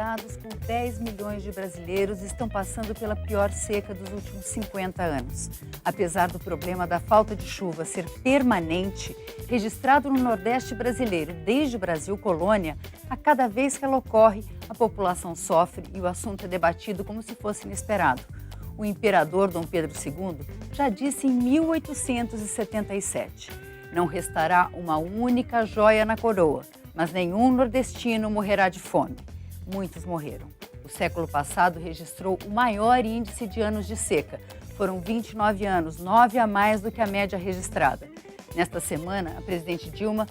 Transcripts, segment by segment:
estados com 10 milhões de brasileiros estão passando pela pior seca dos últimos 50 anos. Apesar do problema da falta de chuva ser permanente, registrado no Nordeste brasileiro desde o Brasil colônia, a cada vez que ela ocorre, a população sofre e o assunto é debatido como se fosse inesperado. O imperador Dom Pedro II já disse em 1877: não restará uma única joia na coroa, mas nenhum nordestino morrerá de fome. Muitos morreram. O século passado registrou o maior índice de anos de seca. Foram 29 anos, 9 a mais do que a média registrada. Nesta semana, a presidente Dilma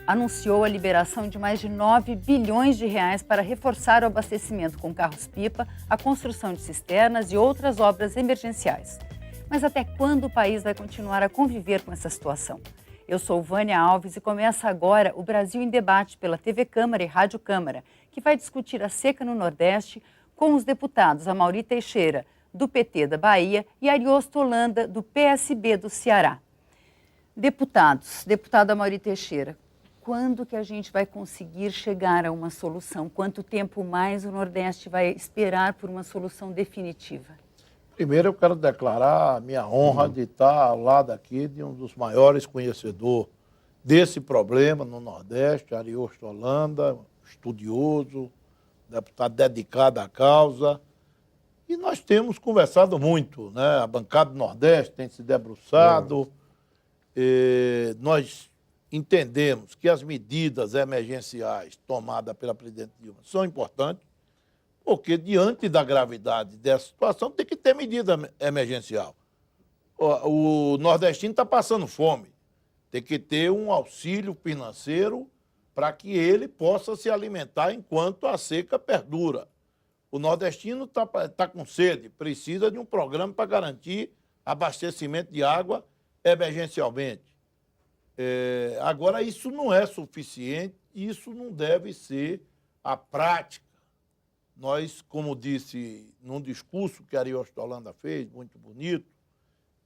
anunciou a liberação de mais de 9 bilhões de reais para reforçar o abastecimento com carros-pipa, a construção de cisternas e outras obras emergenciais. Mas até quando o país vai continuar a conviver com essa situação? Eu sou Vânia Alves e começa agora o Brasil em Debate pela TV Câmara e Rádio Câmara, que vai discutir a seca no Nordeste com os deputados Amaury Teixeira, do PT da Bahia, e Ariosto Holanda, do PSB do Ceará. Deputado Amaury Teixeira, quando que a gente vai conseguir chegar a uma solução? Quanto tempo mais o Nordeste vai esperar por uma solução definitiva? Primeiro, eu quero declarar a minha honra de estar ao lado aqui de um dos maiores conhecedores desse problema no Nordeste, Ariosto Holanda, estudioso, deputado dedicado à causa. E nós temos conversado muito, né? A bancada do Nordeste tem se debruçado. Nós entendemos que as medidas emergenciais tomadas pela presidente Dilma são importantes, porque diante da gravidade dessa situação tem que ter medida emergencial. O nordestino está passando fome, tem que ter um auxílio financeiro para que ele possa se alimentar enquanto a seca perdura. O nordestino está com sede, precisa de um programa para garantir abastecimento de água emergencialmente. Agora, isso não é suficiente, isso não deve ser a prática. Nós, como disse num discurso que Ariosto Holanda fez, muito bonito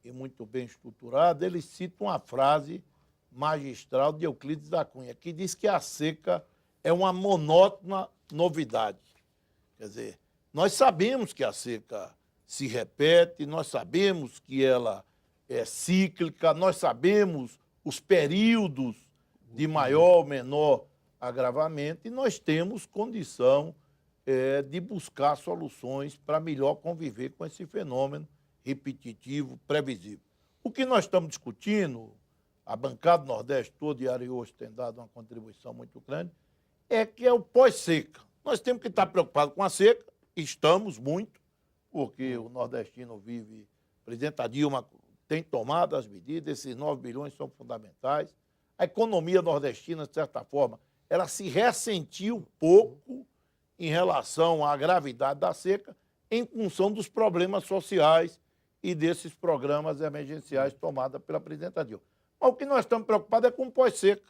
e muito bem estruturado, ele cita uma frase magistral de Euclides da Cunha, que diz que a seca é uma monótona novidade. Quer dizer, nós sabemos que a seca se repete, nós sabemos que ela é cíclica, nós sabemos os períodos de maior ou menor agravamento e nós temos condição de buscar soluções para melhor conviver com esse fenômeno repetitivo, previsível. O que nós estamos discutindo, a bancada do Nordeste todo e Ariosto tem dado uma contribuição muito grande, é que é o pós-seca. Nós temos que estar preocupados com a seca, estamos muito, porque o nordestino vive, a presidenta Dilma tem tomado as medidas, esses 9 bilhões são fundamentais. A economia nordestina, de certa forma, ela se ressentiu um pouco em relação à gravidade da seca, em função dos problemas sociais e desses programas emergenciais tomados pela presidenta Dilma. Mas o que nós estamos preocupados é com o pós-seca.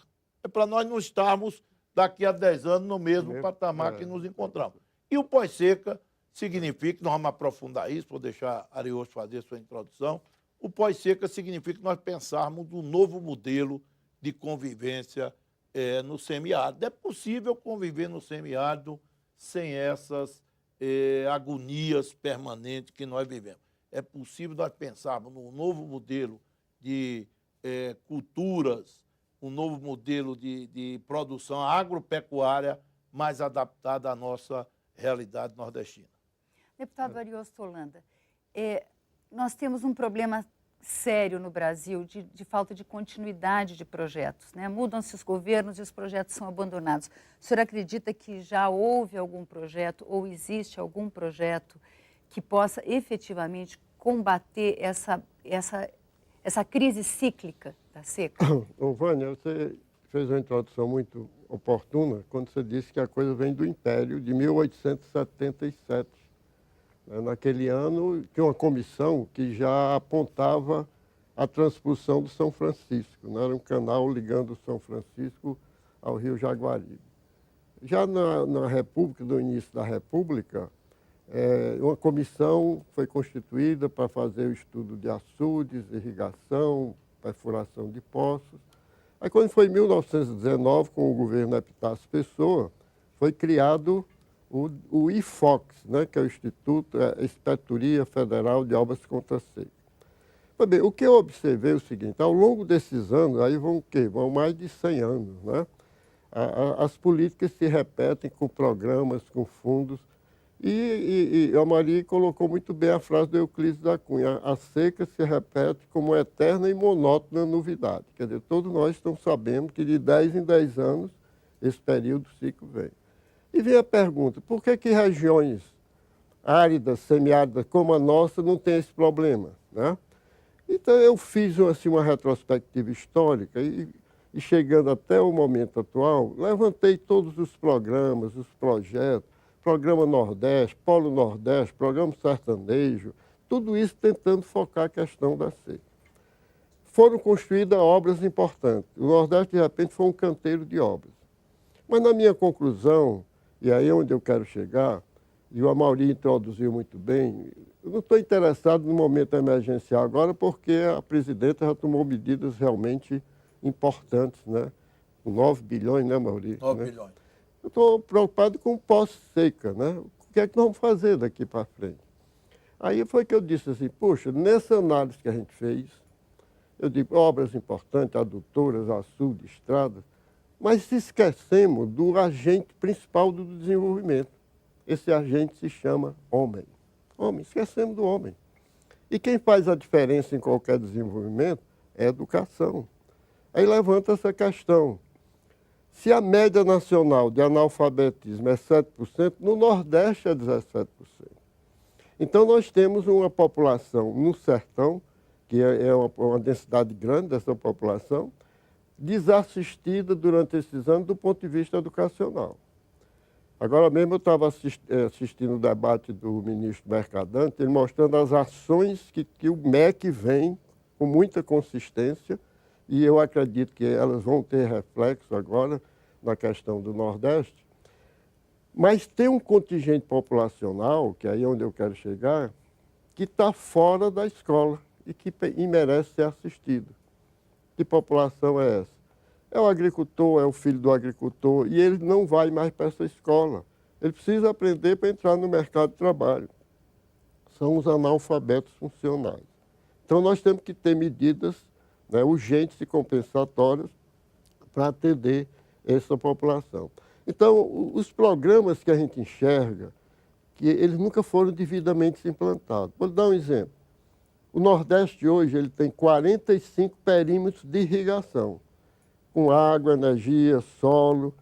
É para nós não estarmos daqui a 10 anos no mesmo patamar que nos encontramos. E o pós-seca significa, nós vamos aprofundar isso, vou deixar a Ariosto fazer sua introdução, o pós-seca significa que nós pensarmos um novo modelo de convivência no semiárido. É possível conviver no semiárido sem essas agonias permanentes que nós vivemos. É possível nós pensarmos num novo modelo de culturas, um novo modelo de produção agropecuária mais adaptada à nossa realidade nordestina. Deputado Ariosto Holanda, nós temos um problema sério no Brasil de falta de continuidade de projetos, né? Mudam-se os governos e os projetos são abandonados. O senhor acredita que já houve algum projeto ou existe algum projeto que possa efetivamente combater essa crise cíclica da seca? Vânia, você fez uma introdução muito oportuna quando você disse que a coisa vem do Império de 1877. Naquele ano, tinha uma comissão que já apontava a transposição do São Francisco, né? Era um canal ligando o São Francisco ao Rio Jaguaribe. Já na República, no início da República, uma comissão foi constituída para fazer o estudo de açudes, irrigação, perfuração de poços. Aí, quando foi em 1919, com o governo Epitácio Pessoa, foi criado o IFOX, né, que é o Instituto, a Inspetoria Federal de Obras contra a Seca. Mas, bem, o que eu observei é o seguinte: ao longo desses anos, aí vão o quê? Vão mais de 100 anos, né? As políticas se repetem com programas, com fundos, e a Maria colocou muito bem a frase do Euclides da Cunha: a seca se repete como eterna e monótona novidade. Quer dizer, todos nós estamos sabendo que de 10 em 10 anos esse período ciclo vem. E vem a pergunta: por que regiões áridas, semiáridas como a nossa não têm esse problema, né? Então eu fiz assim, uma retrospectiva histórica e chegando até o momento atual, levantei todos os programas, os projetos, Programa Nordeste, Polo Nordeste, Programa Sertanejo, tudo isso tentando focar a questão da seca. Foram construídas obras importantes. O Nordeste, de repente, foi um canteiro de obras. Mas na minha conclusão, e aí é onde eu quero chegar, e o Amaury introduziu muito bem, eu não estou interessado no momento emergencial agora porque a presidenta já tomou medidas realmente importantes, né? Com 9 bilhões, né, Amaury? 9 bilhões. Eu estou preocupado com o pós-seca, né? O que é que nós vamos fazer daqui para frente? Aí foi que eu disse assim: poxa, nessa análise que a gente fez, eu digo obras importantes, adutoras, açude, estradas, mas se esquecemos do agente principal do desenvolvimento. Esse agente se chama homem. Homem, esquecemos do homem. E quem faz a diferença em qualquer desenvolvimento é a educação. Aí levanta essa questão. Se a média nacional de analfabetismo é 7%, no Nordeste é 17%. Então nós temos uma população no sertão, que é uma densidade grande dessa população, desassistida durante esses anos do ponto de vista educacional. Agora mesmo eu estava assistindo o debate do ministro Mercadante, ele mostrando as ações que o MEC vem com muita consistência, e eu acredito que elas vão ter reflexo agora na questão do Nordeste. Mas tem um contingente populacional, que aí é onde eu quero chegar, que está fora da escola e merece ser assistido. Que população é essa? É o agricultor, é o filho do agricultor, e ele não vai mais para essa escola. Ele precisa aprender para entrar no mercado de trabalho. São os analfabetos funcionais. Então, nós temos que ter medidas, né, urgentes e compensatórias para atender essa população. Então, os programas que a gente enxerga, que eles nunca foram devidamente implantados. Vou dar um exemplo. O Nordeste hoje ele tem 45 perímetros de irrigação, com água, energia, solo.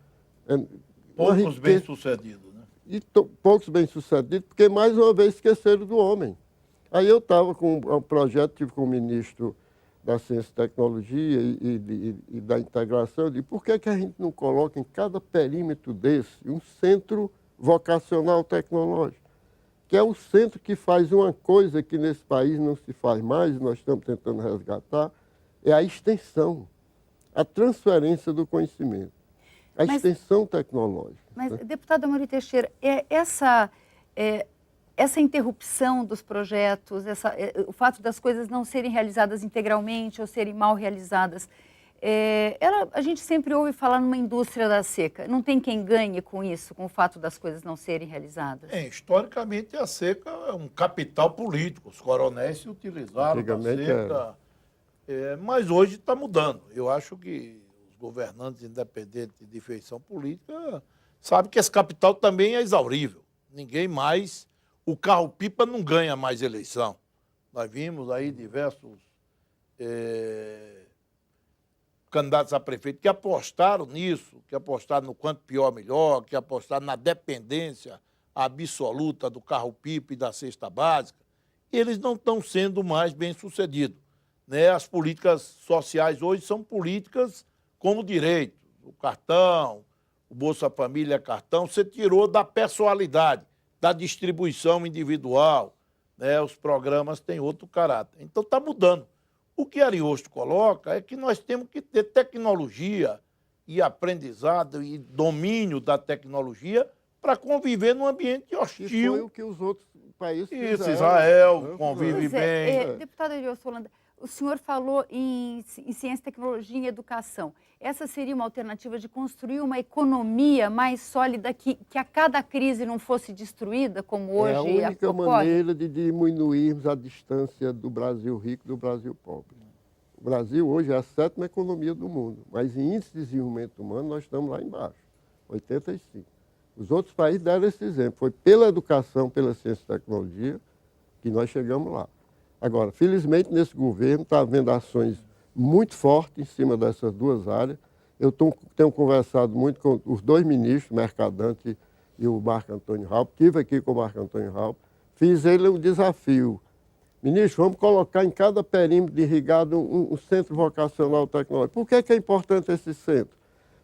Poucos bem-sucedidos, né? E poucos bem-sucedidos, porque, mais uma vez, esqueceram do homem. Aí eu estava com um projeto, tive com o ministro da Ciência e Tecnologia e da Integração, eu disse: por que a gente não coloca em cada perímetro desse um centro vocacional tecnológico? Que é o centro que faz uma coisa que nesse país não se faz mais, nós estamos tentando resgatar, é a extensão, a transferência do conhecimento, a extensão tecnológica. Mas, deputado Amaury Teixeira, essa interrupção dos projetos, o fato das coisas não serem realizadas integralmente ou serem mal realizadas, a gente sempre ouve falar numa indústria da seca. Não tem quem ganhe com isso, com o fato das coisas não serem realizadas? Historicamente, a seca é um capital político. Os coronéis se utilizaram da seca. Mas hoje está mudando. Eu acho que os governantes, independentes de feição política, sabem que esse capital também é exaurível. Ninguém mais... O carro-pipa não ganha mais eleição. Nós vimos aí diversos candidatos a prefeito que apostaram nisso, que apostaram no quanto pior, melhor, que apostaram na dependência absoluta do carro-pipa e da cesta básica. Eles não estão sendo mais bem-sucedidos, né? As políticas sociais hoje são políticas como direito. O cartão, o Bolsa Família cartão, você tirou da pessoalidade, da distribuição individual, né? Os programas têm outro caráter. Então está mudando. O que Ariosto coloca é que nós temos que ter tecnologia e aprendizado e domínio da tecnologia para conviver num ambiente hostil. Isso foi o que os outros países fizeram. Isso, Israel convive bem. Deputado Ariosto Holanda, O senhor falou em ciência, tecnologia e educação. Essa seria uma alternativa de construir uma economia mais sólida que a cada crise não fosse destruída, como hoje É a única ocorre? maneira de diminuirmos a distância do Brasil rico do Brasil pobre. O Brasil hoje é a 7ª economia do mundo, mas em índice de desenvolvimento humano nós estamos lá embaixo, 85. Os outros países deram esse exemplo. Foi pela educação, pela ciência e tecnologia que nós chegamos lá. Agora, felizmente, nesse governo está havendo ações muito fortes em cima dessas duas áreas. Eu tenho conversado muito com os dois ministros, Mercadante e o Marco Antônio Raupp. Estive aqui com o Marco Antônio Raupp. Fiz ele um desafio. Ministro, vamos colocar em cada perímetro de irrigado um centro vocacional tecnológico. Por que é importante esse centro?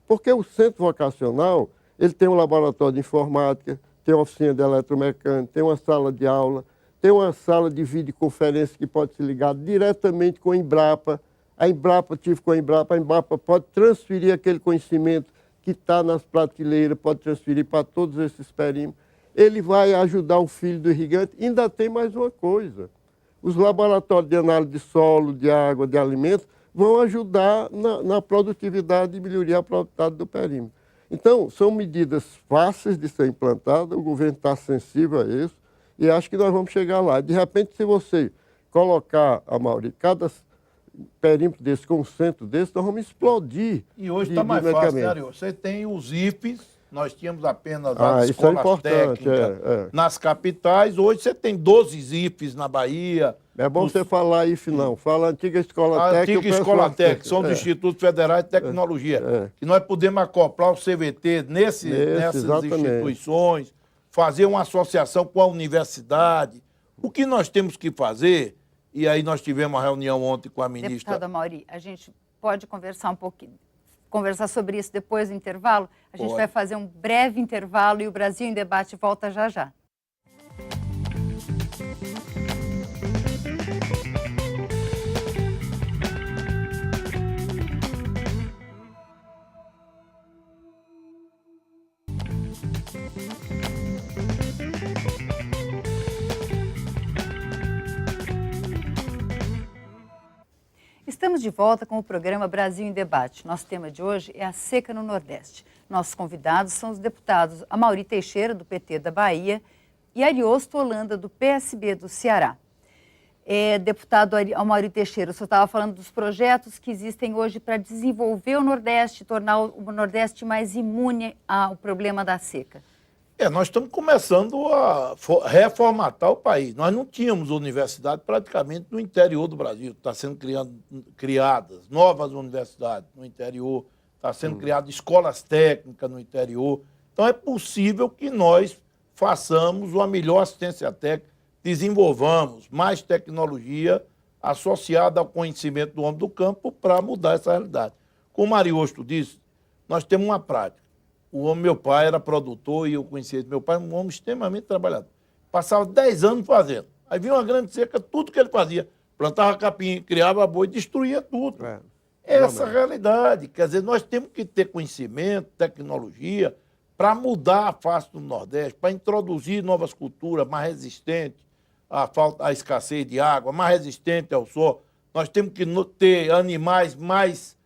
Porque o centro vocacional ele tem um laboratório de informática, tem uma oficina de eletromecânica, tem uma sala de aula, tem uma sala de videoconferência que pode se ligar diretamente com a Embrapa. A Embrapa pode transferir aquele conhecimento que está nas prateleiras, pode transferir para todos esses perímetros. Ele vai ajudar o filho do irrigante. Ainda tem mais uma coisa. Os laboratórios de análise de solo, de água, de alimentos, vão ajudar na produtividade e melhoria a produtividade do perímetro. Então, são medidas fáceis de ser implantadas, o governo está sensível a isso, e acho que nós vamos chegar lá. De repente, se você colocar, Amaury, cada perímetro desse com um centro desse, nós vamos explodir. E hoje está mais fácil, né, Ariel? Você tem os IFES, nós tínhamos apenas as isso é escolas importante, técnicas nas capitais, hoje você tem 12 IFES na Bahia. É bom você falar IFE, não. Fala antiga escola técnica. A antiga escola técnica, são dos Institutos Federais de Tecnologia. Que nós podemos acoplar o CVT nessas instituições, fazer uma associação com a universidade. O que nós temos que fazer, e aí nós tivemos uma reunião ontem com a ministra... Deputada Amaury, a gente pode conversar um pouquinho, conversar sobre isso depois do intervalo? A gente vai fazer um breve intervalo e o Brasil em Debate volta já já. Estamos de volta com o programa Brasil em Debate. Nosso tema de hoje é a seca no Nordeste. Nossos convidados são os deputados Amaury Teixeira, do PT da Bahia, e Ariosto Holanda, do PSB do Ceará. Deputado Amaury Teixeira, o senhor estava falando dos projetos que existem hoje para desenvolver o Nordeste, tornar o Nordeste mais imune ao problema da seca. Nós estamos começando a reformatar o país. Nós não tínhamos universidade praticamente no interior do Brasil. Está sendo criadas novas universidades no interior, está sendo criadas escolas técnicas no interior. Então é possível que nós façamos uma melhor assistência técnica, desenvolvamos mais tecnologia associada ao conhecimento do homem do campo para mudar essa realidade. Como o Ariosto disse, nós temos uma prática. Meu pai era produtor e eu conhecia meu pai, um homem extremamente trabalhador. Passava 10 anos fazendo. Aí vinha uma grande seca, tudo que ele fazia. Plantava capim, criava boi, destruía tudo. Essa é a realidade. Quer dizer, nós temos que ter conhecimento, tecnologia, para mudar a face do Nordeste, para introduzir novas culturas mais resistentes à escassez de água, mais resistentes ao sol. Nós temos que ter animais mais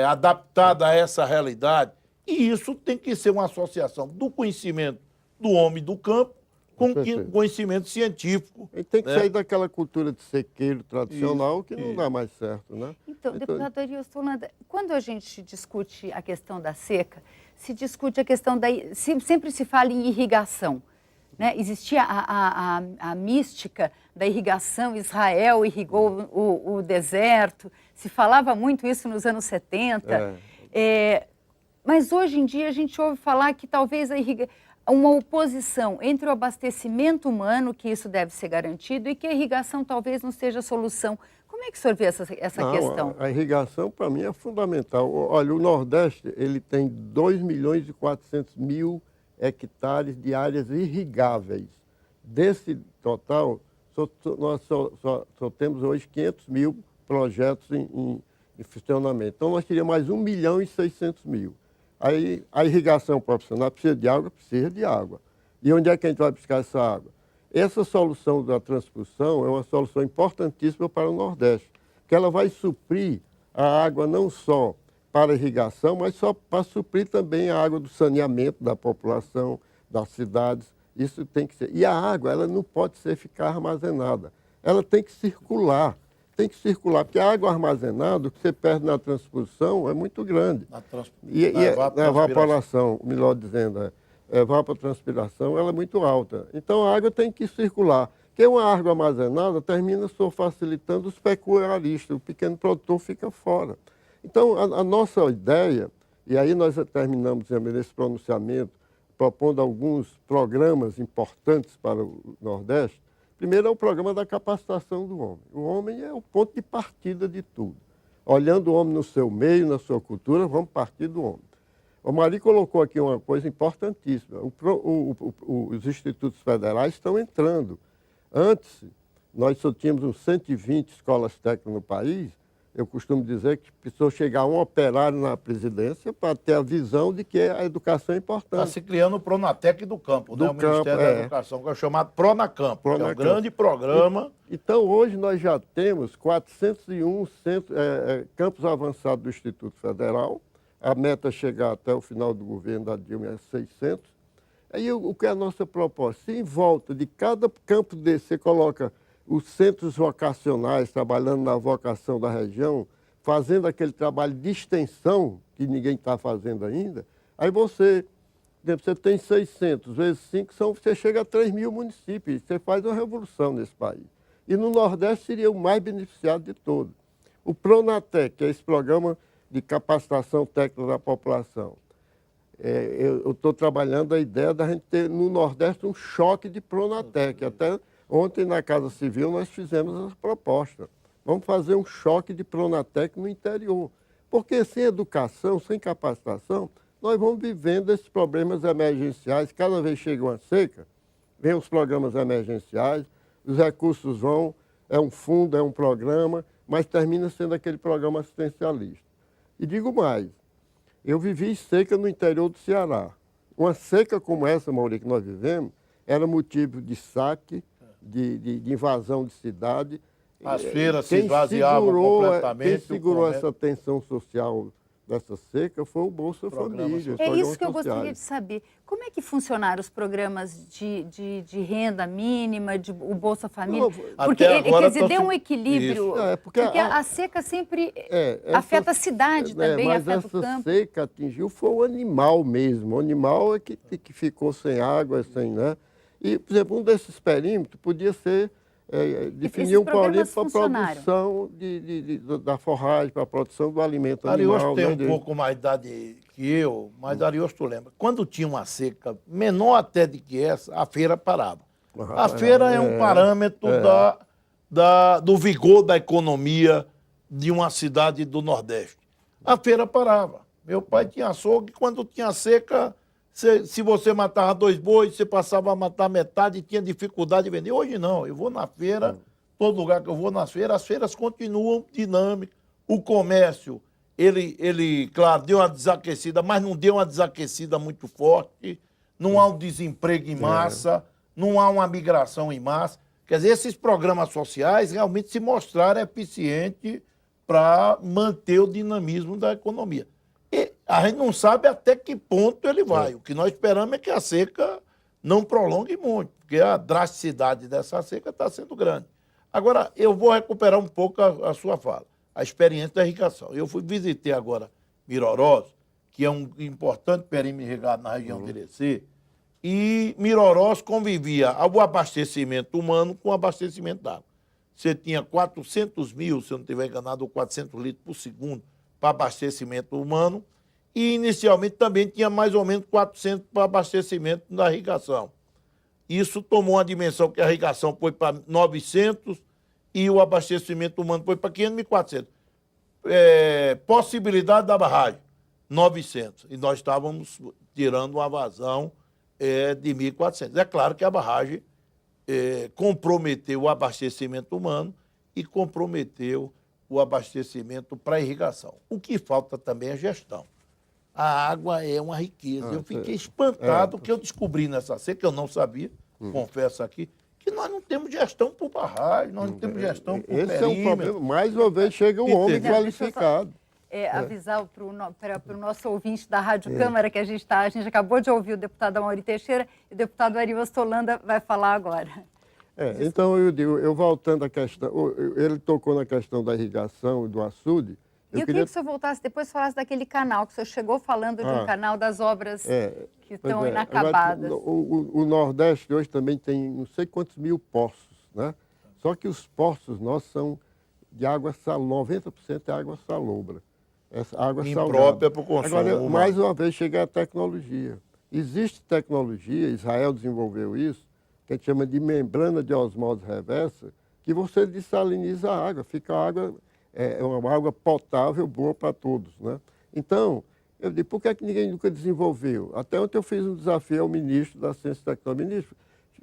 adaptados a essa realidade. E isso tem que ser uma associação do conhecimento do homem do campo com conhecimento científico. E tem que sair daquela cultura de sequeiro tradicional que não dá mais certo, né? Então, deputado Ariosto Holanda, quando a gente discute a questão da seca, se discute a questão da... Sempre se fala em irrigação, né? Existia a mística da irrigação, Israel irrigou o deserto, se falava muito isso nos anos 70. Mas hoje em dia a gente ouve falar que talvez uma oposição entre o abastecimento humano, que isso deve ser garantido, e que a irrigação talvez não seja a solução. Como é que o senhor vê essa questão? A irrigação, para mim, é fundamental. Olha, o Nordeste ele tem 2.400.000 hectares de áreas irrigáveis. Desse total, nós só temos hoje 500.000 projetos em funcionamento. Então, nós teríamos mais 1.600.000. Aí a irrigação profissional precisa de água, E onde é que a gente vai buscar essa água? Essa solução da transposição é uma solução importantíssima para o Nordeste, porque ela vai suprir a água não só para irrigação, mas só para suprir também a água do saneamento da população, das cidades. Isso tem que ser. E a água, ela não pode ficar armazenada. Ela tem que circular. Tem que circular, porque a água armazenada, o que você perde na transposição é muito grande. E a evaporação, melhor dizendo, a evapotranspiração, ela é muito alta. Então a água tem que circular. Porque uma água armazenada termina só facilitando os pecuaristas, o pequeno produtor fica fora. Então a nossa ideia, e aí nós terminamos nesse pronunciamento, propondo alguns programas importantes para o Nordeste. Primeiro é o programa da capacitação do homem. O homem é o ponto de partida de tudo. Olhando o homem no seu meio, na sua cultura, vamos partir do homem. O Mari colocou aqui uma coisa importantíssima. Os institutos federais estão entrando. Antes, nós só tínhamos uns 120 escolas técnicas no país. Eu costumo dizer que precisou chegar um operário na presidência para ter a visão de que a educação é importante. Está se criando o Pronatec do campo, né? O Ministério da Educação, que é chamado Pronacampo, que é um grande programa. Então, hoje nós já temos 401 campos avançados do Instituto Federal. A meta é chegar até o final do governo da Dilma é 600. Aí o que é a nossa proposta? Se em volta de cada campo desse você coloca os centros vocacionais trabalhando na vocação da região, fazendo aquele trabalho de extensão que ninguém está fazendo ainda, aí você tem 600 vezes 5, você chega a 3 mil municípios, você faz uma revolução nesse país. E no Nordeste seria o mais beneficiado de todos. O Pronatec, que é esse programa de capacitação técnica da população, eu estou trabalhando a ideia da gente ter no Nordeste um choque de Pronatec. Até ontem na Casa Civil nós fizemos essa proposta. Vamos fazer um choque de Pronatec no interior. Porque sem educação, sem capacitação, nós vamos vivendo esses problemas emergenciais. Cada vez chega uma seca, vem os programas emergenciais, os recursos vão, é um fundo, é um programa, mas termina sendo aquele programa assistencialista. E digo mais, eu vivi seca no interior do Ceará. Uma seca como essa, Maurício, que nós vivemos, era motivo de saque, de invasão de cidade. As feiras se esvaziavam completamente. Quem segurou essa tensão social dessa seca foi o Bolsa Família. É isso que eu gostaria de saber. Como é que funcionaram os programas de renda mínima, o Bolsa Família? Porque ele deu um equilíbrio. Porque a seca sempre afeta a cidade também, afeta o campo. Mas essa seca atingiu foi o animal mesmo. O animal é que ficou sem água, sem, né? E, por exemplo, um desses perímetros podia ser definir um perímetro para a produção da forragem, para a produção do alimento animal. Ariosto tem um pouco mais de idade que eu, mas Ariosto lembra. Quando tinha uma seca menor até de que essa, a feira parava. A feira é um parâmetro do vigor da economia de uma cidade do Nordeste. A feira parava. Meu pai tinha açougue, quando tinha seca, se você matava 2 bois, você passava a matar metade e tinha dificuldade de vender. Hoje não, eu vou na feira, todo lugar que eu vou nas feiras, as feiras continuam dinâmicas. O comércio, ele, claro, deu uma desaquecida, mas não deu uma desaquecida muito forte. Não há um desemprego em massa, não há uma migração em massa. Quer dizer, esses programas sociais realmente se mostraram eficientes para manter o dinamismo da economia. E a gente não sabe até que ponto ele vai. O que nós esperamos é que a seca não prolongue muito, porque a drasticidade dessa seca está sendo grande. Agora, eu vou recuperar um pouco a sua fala, a experiência da irrigação. Eu visitei agora Mirorós, que é um importante perímetro irrigado na região de Irecê, e Mirorós convivia o abastecimento humano com o abastecimento d'água. Você tinha 400 mil, se eu não estiver enganado, ou 400 litros por segundo para abastecimento humano, e inicialmente também tinha mais ou menos 400 para abastecimento da irrigação. Isso tomou uma dimensão que a irrigação foi para 900 e o abastecimento humano foi para 500 e 400. Possibilidade da barragem, 900. E nós estávamos tirando uma vazão de 1.400. É claro que a barragem comprometeu o abastecimento humano e comprometeu o abastecimento para a irrigação. O que falta também é gestão. A água é uma riqueza. Eu fiquei espantado que eu descobri nessa seca, que eu não sabia, confesso aqui, que nós não temos gestão por barragem, nós não temos gestão por Esse perímetro. é um problema. Mais uma vez chega um homem Entendeu? qualificado. Avisar para o nosso ouvinte da Rádio Câmara que a gente acabou de ouvir o deputado Amaury Teixeira e o deputado Arivaldo Holanda vai falar agora. Então, eu digo, eu voltando à questão, ele tocou na questão da irrigação e do açude. Eu queria que o senhor voltasse, depois falasse daquele canal, que o senhor chegou falando de um canal das obras que estão inacabadas. Agora, o Nordeste hoje também tem não sei quantos mil poços, né? Só que os poços nossos são de água salobra, 90% é água salobra. Essa água imprópria para o consumo. Agora, mais uma vez, chega a tecnologia. Existe tecnologia, Israel desenvolveu isso, que a gente chama de membrana de osmose reversa, que você dessaliniza a água, fica a água, uma água potável, boa para todos, né? Então, eu digo, por que é que ninguém nunca desenvolveu? Até ontem eu fiz um desafio ao ministro da Ciência e Tecnologia. Ministro,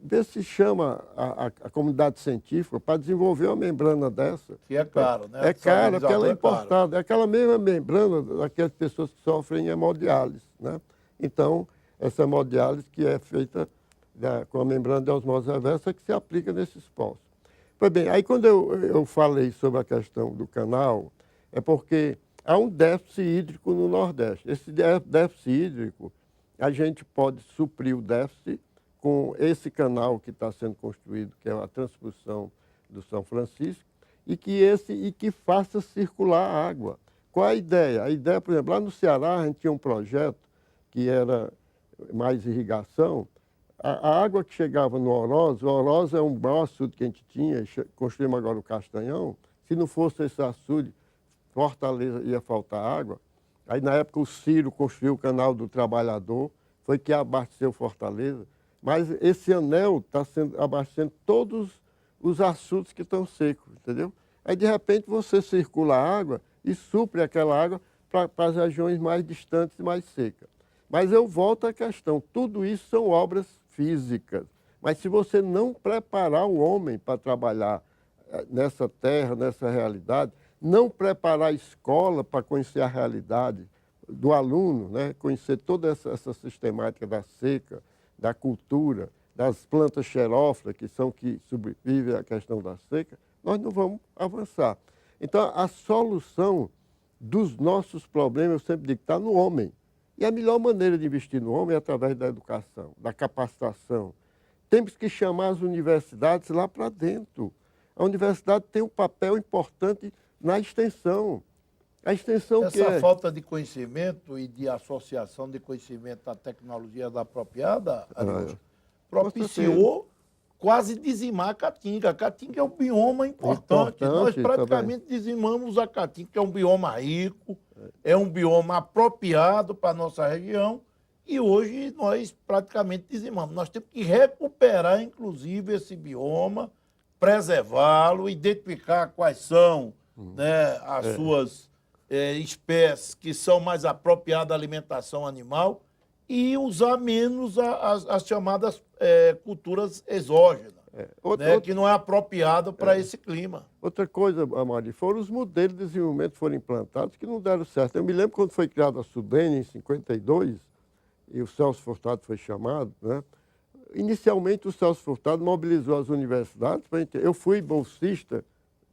vê se chama a comunidade científica para desenvolver uma membrana dessa. Que é caro, né? É caro, porque ela é importada. É aquela mesma membrana daquelas pessoas que sofrem hemodiálise, né? Então, essa hemodiálise que é feita com a membrana de osmose reversa que se aplica nesses poços. Pois bem, aí quando eu falei sobre a questão do canal, é porque há um déficit hídrico no Nordeste. Esse déficit hídrico, a gente pode suprir o déficit com esse canal que está sendo construído, que é a transposição do São Francisco, e que faça circular a água. Qual a ideia? A ideia, por exemplo, lá no Ceará, a gente tinha um projeto que era mais irrigação. A água que chegava no Oroz, o Oroz é um maior açude que a gente tinha, construímos agora o Castanhão. Se não fosse esse açude, Fortaleza ia faltar água. Aí, na época, o Ciro construiu o Canal do Trabalhador, foi que abasteceu Fortaleza. Mas esse anel está abastecendo todos os açudes que estão secos, entendeu? Aí, de repente, você circula a água e supre aquela água para as regiões mais distantes e mais secas. Mas eu volto à questão, tudo isso são obras físicas. Mas se você não preparar o homem para trabalhar nessa terra, nessa realidade, não preparar a escola para conhecer a realidade do aluno, né? Conhecer toda essa sistemática da seca, da cultura, das plantas xerófilas, que sobrevivem à questão da seca, nós não vamos avançar. Então, a solução dos nossos problemas, eu sempre digo, está no homem. E a melhor maneira de investir no homem é através da educação, da capacitação. Temos que chamar as universidades lá para dentro. A universidade tem um papel importante na extensão. A extensão essa falta de conhecimento e de associação de conhecimento à tecnologia apropriada, propiciou quase dizimar a Caatinga. A Caatinga é um bioma importante. Nós praticamente dizimamos a Caatinga, que é um bioma rico, é um bioma apropriado para a nossa região, e hoje nós praticamente dizimamos. Nós temos que recuperar, inclusive, esse bioma, preservá-lo, identificar quais são, né, as suas espécies que são mais apropriadas à alimentação animal e usar menos as chamadas culturas exógenas, que não é apropriado para esse clima. Outra coisa, Amaury, foram os modelos de desenvolvimento que foram implantados que não deram certo. Eu me lembro quando foi criada a Sudene, em 52, e o Celso Furtado foi chamado, né? Inicialmente, o Celso Furtado mobilizou as universidades. Eu fui bolsista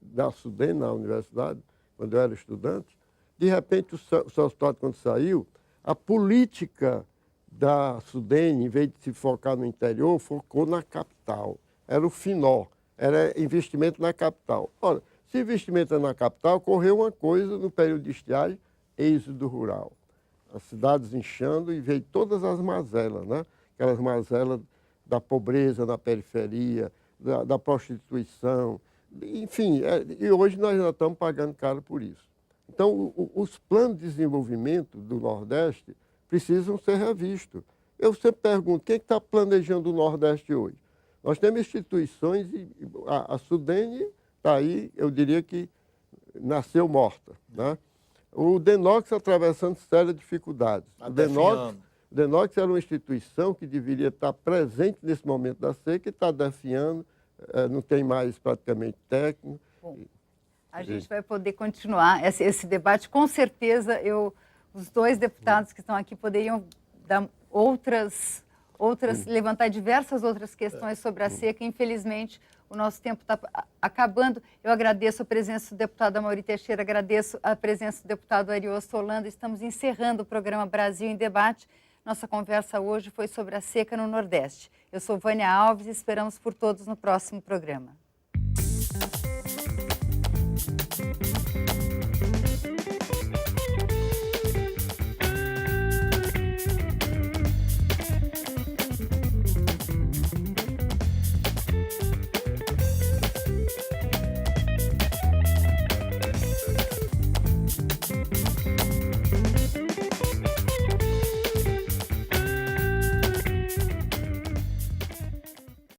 da Sudene, na universidade, quando eu era estudante. De repente, o Celso Furtado, quando saiu, a política da Sudene, em vez de se focar no interior, focou na capital. Era o FINÓ, era investimento na capital. Ora, se investimento é na capital, ocorreu uma coisa no período de estiagem, êxodo rural. As cidades inchando e veio todas as mazelas, né? Aquelas mazelas da pobreza na periferia, da prostituição, enfim, e hoje nós já estamos pagando caro por isso. Então, os planos de desenvolvimento do Nordeste precisam ser revistos. Eu sempre pergunto, quem está planejando o Nordeste hoje? Nós temos instituições, e a Sudene está aí, eu diria que nasceu morta, né? O DENOX atravessando sérias dificuldades. O DENOX era uma instituição que deveria estar presente nesse momento da seca e está definhando, não tem mais praticamente técnico. Bom, a gente vai poder continuar esse debate. Com certeza, os dois deputados que estão aqui poderiam dar outras levantar diversas outras questões sobre a seca. Infelizmente, o nosso tempo está acabando. Eu agradeço a presença do deputado Amaury Teixeira, agradeço a presença do deputado Ariosto Holanda. Estamos encerrando o programa Brasil em Debate. Nossa conversa hoje foi sobre a seca no Nordeste. Eu sou Vânia Alves e esperamos por todos no próximo programa.